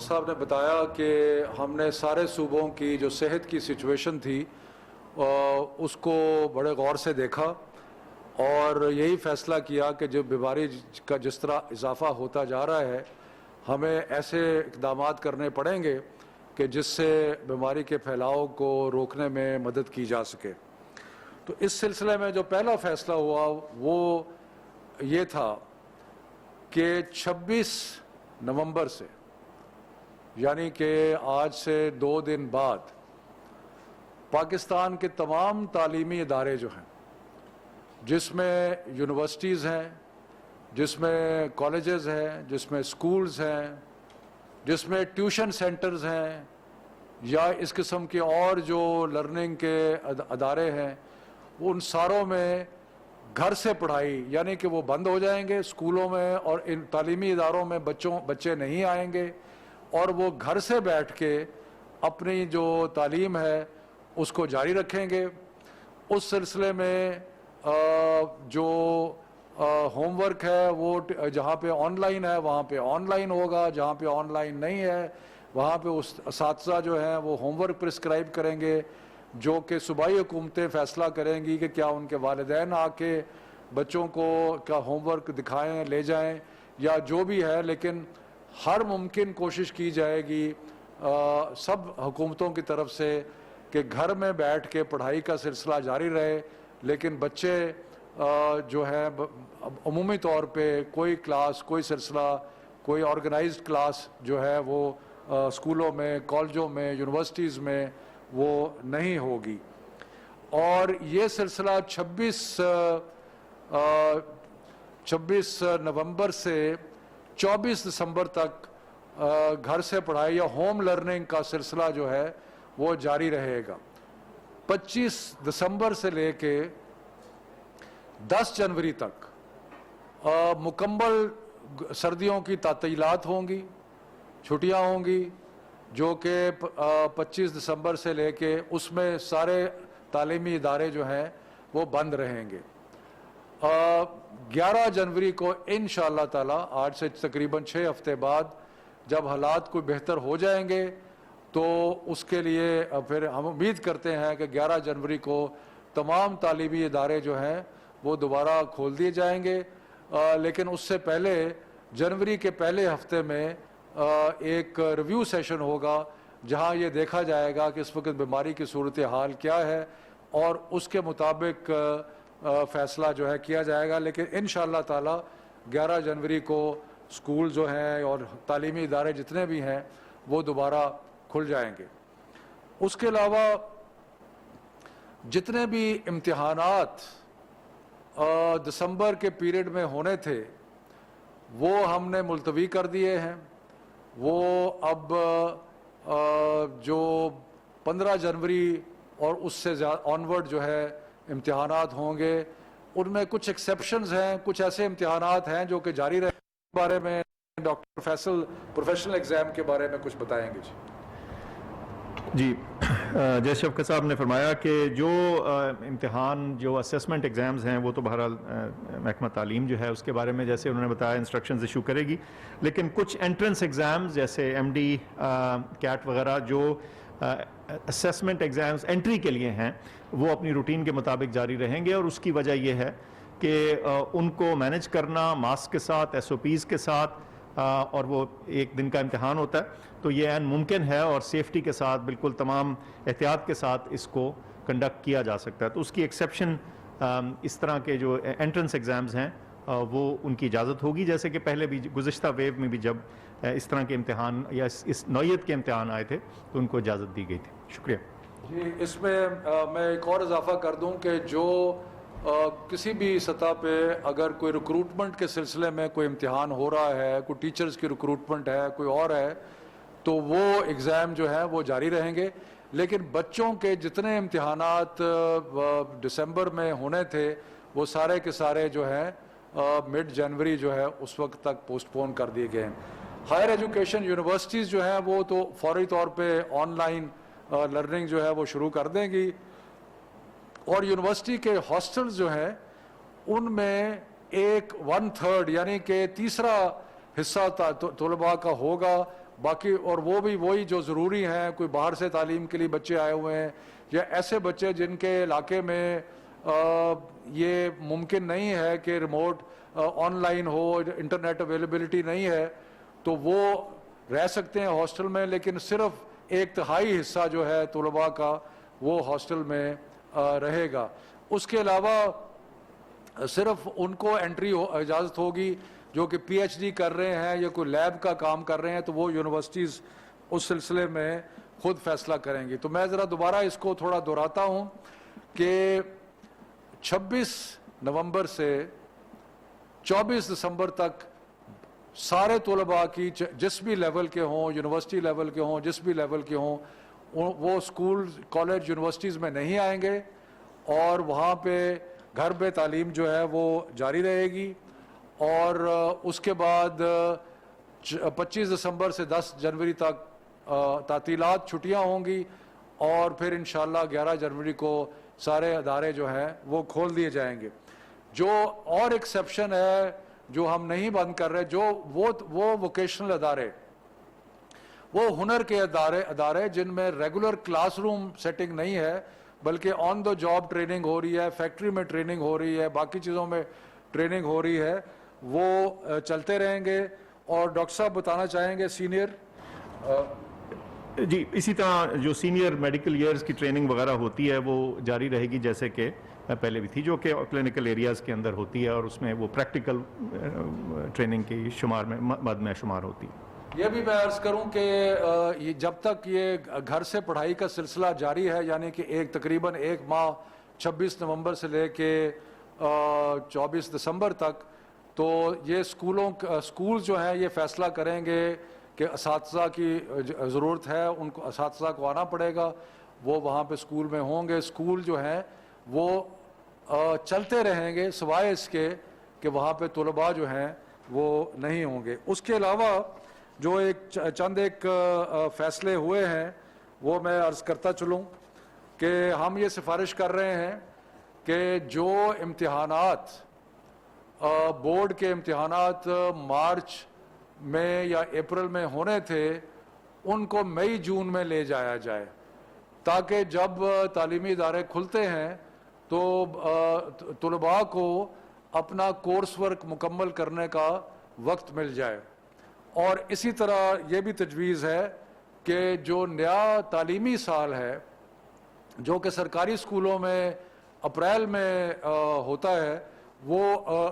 صاحب نے بتایا کہ ہم نے سارے صوبوں کی جو صحت کی سچویشن تھی اس کو بڑے غور سے دیکھا اور یہی فیصلہ کیا کہ جو بیماری کا جس طرح اضافہ ہوتا جا رہا ہے ہمیں ایسے اقدامات کرنے پڑیں گے کہ جس سے بیماری کے پھیلاؤ کو روکنے میں مدد کی جا سکے۔ تو اس سلسلے میں جو پہلا فیصلہ ہوا وہ یہ تھا کہ 26 نومبر سے یعنی کہ آج سے 2 دن بعد پاکستان کے تمام تعلیمی ادارے جو ہیں جس میں یونیورسٹیز ہیں، جس میں کالجز ہیں، جس میں سکولز ہیں، جس میں ٹیوشن سینٹرز ہیں یا اس قسم کے اور جو لرننگ کے ادارے ہیں ان ساروں میں گھر سے پڑھائی یعنی کہ وہ بند ہو جائیں گے۔ اسکولوں میں اور ان تعلیمی اداروں میں بچے نہیں آئیں گے اور وہ گھر سے بیٹھ کے اپنی جو تعلیم ہے اس کو جاری رکھیں گے۔ اس سلسلے میں جو ہوم ورک ہے وہ جہاں پہ آن لائن ہے وہاں پہ آن لائن ہوگا، جہاں پہ آن لائن نہیں ہے وہاں پہ اساتذہ جو ہیں وہ ہوم ورک پرسکرائب کریں گے، جو کہ صوبائی حکومتیں فیصلہ کریں گی کہ کیا ان کے والدین آ کے بچوں کو کا ہوم ورک دکھائیں، لے جائیں یا جو بھی ہے، لیکن ہر ممکن کوشش کی جائے گی سب حکومتوں کی طرف سے کہ گھر میں بیٹھ کے پڑھائی کا سلسلہ جاری رہے، لیکن بچے جو ہے عمومی طور پہ کوئی کلاس، کوئی سلسلہ، کوئی آرگنائزڈ کلاس جو ہے وہ اسکولوں میں، کالجوں میں، یونیورسٹیز میں وہ نہیں ہوگی۔ اور یہ سلسلہ 26 نومبر سے 24 دسمبر تک گھر سے پڑھائی یا ہوم لرننگ کا سلسلہ جو ہے وہ جاری رہے گا۔ 25 دسمبر سے لے کے 10 جنوری تک مکمل سردیوں کی تعطیلات ہوں گی، چھٹیاں ہوں گی، جو کہ 25 دسمبر سے لے کے اس میں سارے تعلیمی ادارے جو ہیں وہ بند رہیں گے۔ 11 جنوری کو انشاءاللہ تعالی آج سے تقریباً 6 ہفتے بعد جب حالات کوئی بہتر ہو جائیں گے تو اس کے لیے پھر ہم امید کرتے ہیں کہ 11 جنوری کو تمام تعلیمی ادارے جو ہیں وہ دوبارہ کھول دیے جائیں گے، لیکن اس سے پہلے جنوری کے پہلے ہفتے میں ایک ریویو سیشن ہوگا جہاں یہ دیکھا جائے گا کہ اس وقت بیماری کی صورتحال کیا ہے اور اس کے مطابق فیصلہ جو ہے کیا جائے گا۔ لیکن انشاءاللہ تعالی 11 جنوری کو اسکول جو ہیں اور تعلیمی ادارے جتنے بھی ہیں وہ دوبارہ کھل جائیں گے۔ اس کے علاوہ جتنے بھی امتحانات دسمبر کے پیریڈ میں ہونے تھے وہ ہم نے ملتوی کر دیے ہیں۔ وہ اب جو 15 جنوری اور اس سے آنورڈ جو ہے امتحانات ہوں گے، ان میں کچھ ایکسیپشنز ہیں، کچھ ایسے امتحانات ہیں جو کہ جاری رہے۔ اس بارے میں ڈاکٹر فیصل پروفیشنل ایگزام کے بارے میں کچھ بتائیں گے۔ جی، جیسے شفقت صاحب نے فرمایا کہ جو امتحان جو اسیسمنٹ ایگزامز ہیں وہ تو بہرحال محکمہ تعلیم جو ہے اس کے بارے میں جیسے انہوں نے بتایا انسٹرکشنز ایشو کرے گی، لیکن کچھ انٹرنس ایگزامز جیسے ایم ڈی کیٹ وغیرہ جو اسیسمنٹ ایگزامز انٹری کے لیے ہیں وہ اپنی روٹین کے مطابق جاری رہیں گے، اور اس کی وجہ یہ ہے کہ ان کو مینج کرنا ماسک کے ساتھ، ایس او پیز کے ساتھ، اور وہ 1 دن کا امتحان ہوتا ہے تو یہ عین ممکن ہے اور سیفٹی کے ساتھ بالکل تمام احتیاط کے ساتھ اس کو کنڈکٹ کیا جا سکتا ہے۔ تو اس کی ایکسیپشن اس طرح کے جو انٹرنس ایگزامز ہیں وہ ان کی اجازت ہوگی، جیسے کہ پہلے بھی گزشتہ ویو میں بھی جب اس طرح کے امتحان یا اس نوعیت کے امتحان آئے تھے تو ان کو اجازت دی گئی تھی۔ شکریہ جی، اس میں میں ایک اور اضافہ کر دوں کہ جو کسی بھی سطح پہ اگر کوئی ریکروٹمنٹ کے سلسلے میں کوئی امتحان ہو رہا ہے، کوئی ٹیچرز کی ریکروٹمنٹ ہے، کوئی اور ہے، تو وہ ایگزام جو ہے وہ جاری رہیں گے، لیکن بچوں کے جتنے امتحانات دسمبر میں ہونے تھے وہ سارے کے سارے جو ہیں مڈ جنوری جو ہے اس وقت تک پوسٹ پون کر دیے گئے ہیں۔ ہائر ایجوکیشن یونیورسٹیز جو ہیں وہ تو فوری طور پہ آن لائن لرننگ جو ہے وہ شروع کر دیں گی، اور یونیورسٹی کے ہاسٹلز جو ہیں ان میں 1/3 یعنی کہ تیسرا حصہ طلباء کا ہوگا باقی اور وہ بھی وہی جو ضروری ہیں. کوئی باہر سے تعلیم کے لیے بچے آئے ہوئے ہیں یا ایسے بچے جن کے علاقے میں یہ ممکن نہیں ہے کہ remote on line who, internet availability نہیں ہے, تو وہ رہ سکتے ہیں ہاسٹل میں, لیکن صرف 1/3 حصہ جو ہے طلباء کا وہ ہاسٹل میں رہے گا. اس کے علاوہ صرف ان کو انٹری اجازت ہوگی جو کہ پی ایچ ڈی کر رہے ہیں یا کوئی لیب کا کام کر رہے ہیں, تو وہ یونیورسٹیز اس سلسلے میں خود فیصلہ کریں گی. تو میں ذرا دوبارہ اس کو تھوڑا دہراتا ہوں کہ 26 نومبر سے 24 دسمبر تک سارے طلباء کی جس بھی لیول کے ہوں, یونیورسٹی لیول کے ہوں, جس بھی لیول کے ہوں, وہ اسکول کالج یونیورسٹیز میں نہیں آئیں گے اور وہاں پہ گھر پہ تعلیم جو ہے وہ جاری رہے گی. اور اس کے بعد 25 دسمبر سے 10 جنوری تک تعطیلات چھٹیاں ہوں گی اور پھر انشاءاللہ 11 جنوری کو سارے ادارے جو ہیں وہ کھول دیے جائیں گے. جو اور ایکسیپشن ہے جو ہم نہیں بند کر رہے, جو وہ ووکیشنل ادارے, وہ ہنر کے ادارے جن میں ریگولر کلاس روم سیٹنگ نہیں ہے بلکہ آن دا جاب ٹریننگ ہو رہی ہے, فیکٹری میں ٹریننگ ہو رہی ہے, باقی چیزوں میں ٹریننگ ہو رہی ہے, وہ چلتے رہیں گے. اور ڈاکٹر صاحب بتانا چاہیں گے سینئر. جی, اسی طرح جو سینئر میڈیکل ایئرز کی ٹریننگ وغیرہ ہوتی ہے وہ جاری رہے گی جیسے کہ پہلے بھی تھی, جو کہ کلینکل ایریاز کے اندر ہوتی ہے اور اس میں وہ پریکٹیکل ٹریننگ کی شمار میں بعد میں شمار ہوتی ہے. یہ بھی میں عرض کروں کہ جب تک یہ گھر سے پڑھائی کا سلسلہ جاری ہے, یعنی کہ تقریباً 1 ماہ 26 نومبر سے لے کے 24 دسمبر تک, تو یہ اسکول جو ہیں یہ فیصلہ کریں گے کہ اساتذہ کی ضرورت ہے, ان کو اساتذہ کو آنا پڑے گا, وہ وہاں پہ اسکول میں ہوں گے. اسکول جو ہیں وہ چلتے رہیں گے سوائے اس کے کہ وہاں پہ طلباء جو ہیں وہ نہیں ہوں گے. اس کے علاوہ جو چند فیصلے ہوئے ہیں وہ میں عرض کرتا چلوں کہ ہم یہ سفارش کر رہے ہیں کہ جو امتحانات بورڈ کے امتحانات مارچ میں یا اپریل میں ہونے تھے ان کو مئی جون میں لے جایا جائے, تاکہ جب تعلیمی ادارے کھلتے ہیں تو طلباء کو اپنا کورس ورک مکمل کرنے کا وقت مل جائے. اور اسی طرح یہ بھی تجویز ہے کہ جو نیا تعلیمی سال ہے جو کہ سرکاری اسکولوں میں اپریل میں ہوتا ہے وہ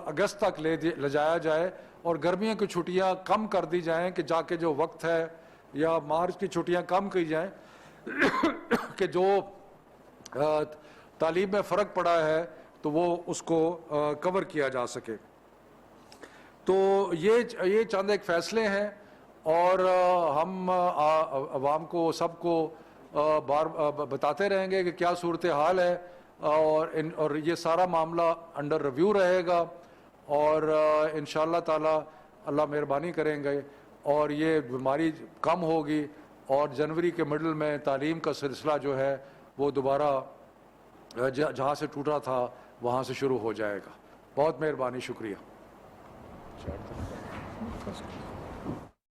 اگست تک لے جایا جائے اور گرمیوں کی چھٹیاں کم کر دی جائیں کہ جا کے جو وقت ہے, یا مارچ کی چھٹیاں کم کی جائیں کہ جو تعلیم میں فرق پڑا ہے تو وہ اس کو کور کیا جا سکے. تو یہ چند ایک فیصلے ہیں اور ہم عوام کو سب کو بار بتاتے رہیں گے کہ کیا صورتحال ہے, اور یہ سارا معاملہ انڈر ریویو رہے گا اور انشاءاللہ تعالی اللہ مہربانی کریں گے اور یہ بیماری کم ہوگی اور جنوری کے مڈل میں تعلیم کا سلسلہ جو ہے وہ دوبارہ جہاں سے ٹوٹا تھا وہاں سے شروع ہو جائے گا. بہت مہربانی, شکریہ.